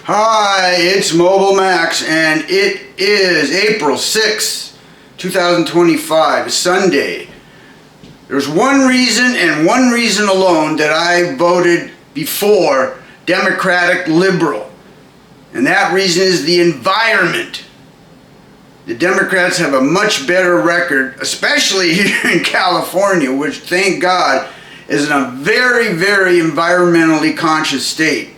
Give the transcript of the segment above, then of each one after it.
Hi, it's Mobile Max, and it is April 6th, 2025, Sunday. There's one reason and one reason alone that I voted before Democratic Liberal, and that reason is the environment. The Democrats have a much better record, especially here in California, which, thank God, is in a very, very environmentally conscious state.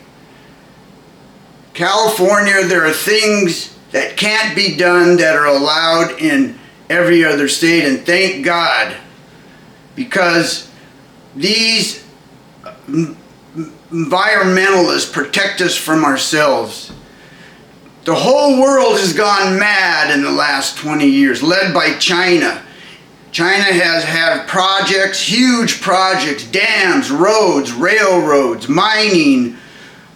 California, there are things that can't be done that are allowed in every other state, and thank God, because these environmentalists protect us from ourselves. The whole world has gone mad in the last 20 years, led by China. China has had projects, huge projects, dams, roads, railroads, mining,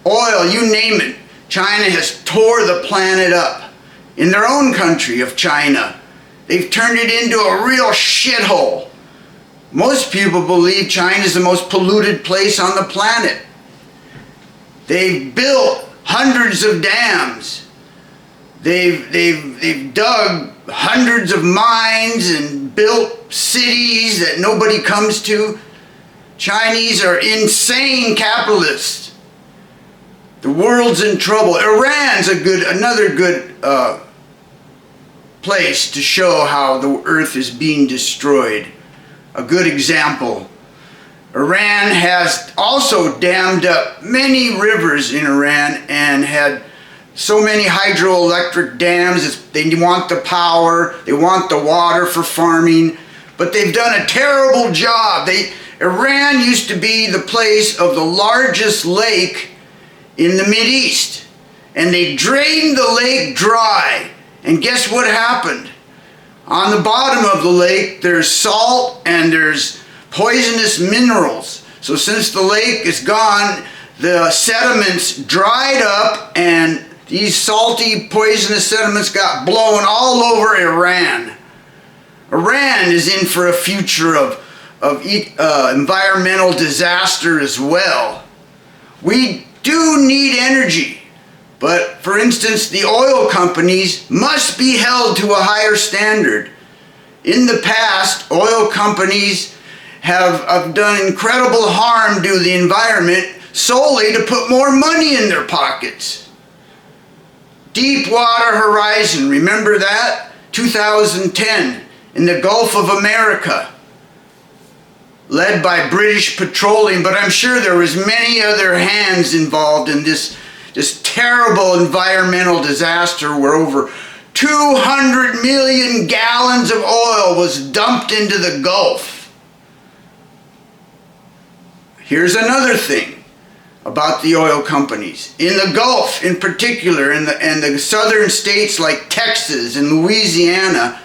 oil, you name it. China has tore the planet up. In their own country of China, they've turned it into a real shithole. Most people believe China is the most polluted place on the planet. They've built hundreds of dams. They've dug hundreds of mines and built cities that nobody comes to. Chinese are insane capitalists. The world's in trouble. Iran's another good place to show how the earth is being destroyed. A good example. Iran has also dammed up many rivers in Iran and had so many hydroelectric dams. They want the power, they want the water for farming, but they've done a terrible job. Iran used to be the place of the largest lake in the Mideast, and they drained the lake dry, and guess what happened? On the bottom of the lake there's salt and there's poisonous minerals. So since the lake is gone, the sediments dried up, and these salty poisonous sediments got blown all over Iran. Iran is in for a future of environmental disaster as well. We do need energy, but for instance, the oil companies must be held to a higher standard. In the past, oil companies have done incredible harm to the environment solely to put more money in their pockets. Deepwater Horizon, remember that? 2010, in the Gulf of America, led by British Petroleum, but I'm sure there was many other hands involved in this terrible environmental disaster where over 200 million gallons of oil was dumped into the Gulf. Here's another thing about the oil companies. In the Gulf in particular, in the southern states like Texas and Louisiana,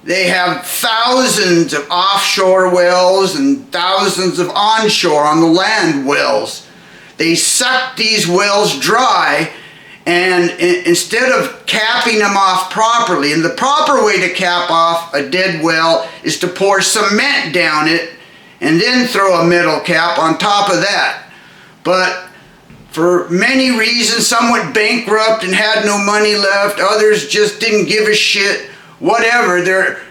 they have thousands of offshore wells and thousands of onshore on the land wells. They suck these wells dry, and instead of capping them off properly, and the proper way to cap off a dead well is to pour cement down it and then throw a metal cap on top of that. But for many reasons, some went bankrupt and had no money left, others just didn't give a shit. Whatever, there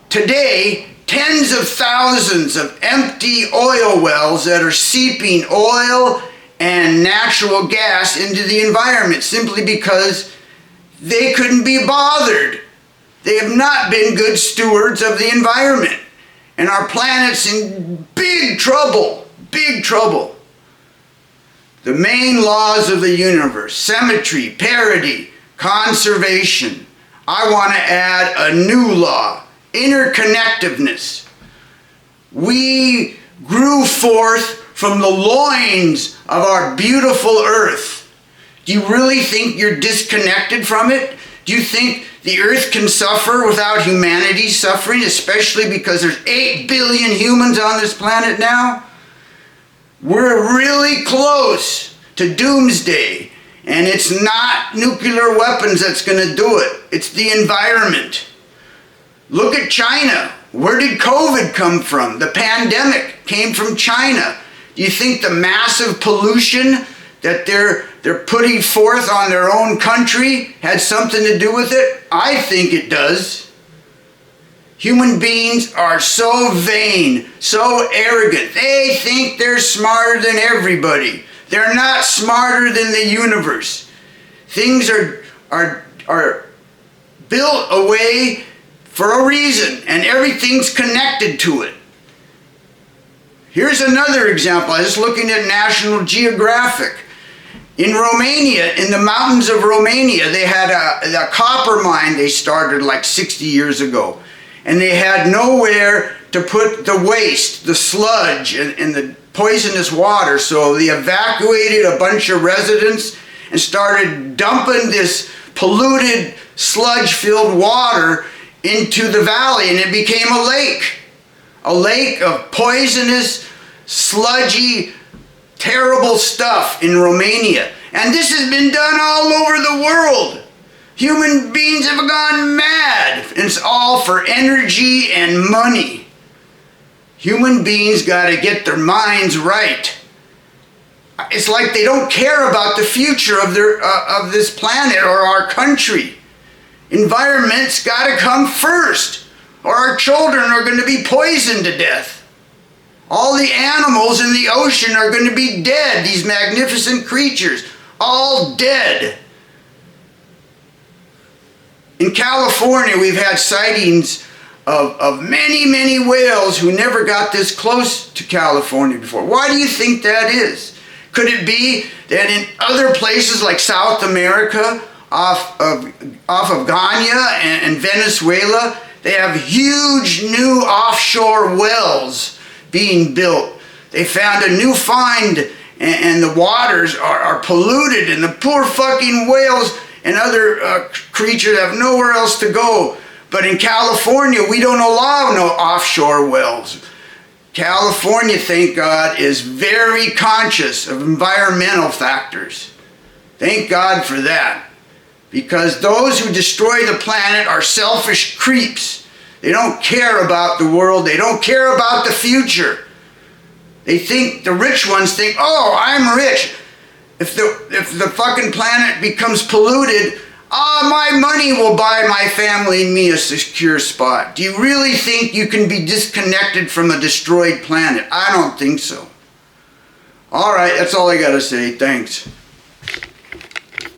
today tens of thousands of empty oil wells that are seeping oil and natural gas into the environment simply because they couldn't be bothered. They have not been good stewards of the environment, and our planet's in big trouble, big trouble. The main laws of the universe: symmetry, parity, conservation. I want to add a new law: interconnectiveness. We grew forth from the loins of our beautiful earth. Do you really think you're disconnected from it? Do you think the earth can suffer without humanity suffering, especially because there's 8 billion humans on this planet now? We're really close to doomsday. And it's not nuclear weapons that's going to do it. It's the environment. Look at China. Where did COVID come from? The pandemic came from China. Do you think the massive pollution that they're putting forth on their own country had something to do with it? I think it does. Human beings are so vain, so arrogant. They think they're smarter than everybody. They're not smarter than the universe. Things are built a way for a reason, and everything's connected to it. Here's another example. I was looking at National Geographic. In Romania, in the mountains of Romania, they had a copper mine they started like 60 years ago. And they had nowhere to put the waste, the sludge, and the poisonous water. So they evacuated a bunch of residents and started dumping this polluted, sludge-filled water into the valley, and it became a lake. A lake of poisonous, sludgy, terrible stuff in Romania. And this has been done all over the world. Human beings have gone mad. And it's all for energy and money. Human beings got to get their minds right. It's like they don't care about the future of this planet or our country. Environment's got to come first, or our children are going to be poisoned to death. All the animals in the ocean are going to be dead. These magnificent creatures, all dead. In California, we've had sightings of many, many whales who never got this close to California before. Why do you think that is? Could it be that in other places like South America, off of Ghana and Venezuela, they have huge new offshore wells being built? They found a new find, and the waters are polluted, and the poor fucking whales and other creatures have nowhere else to go. But in California, we don't allow no offshore wells. California, thank God, is very conscious of environmental factors. Thank God for that. Because those who destroy the planet are selfish creeps. They don't care about the world. They don't care about the future. They think, the rich ones think, oh, I'm rich. If the fucking planet becomes polluted, my money will buy my family and me a secure spot. Do you really think you can be disconnected from a destroyed planet? I don't think so. All right, that's all I got to say. Thanks.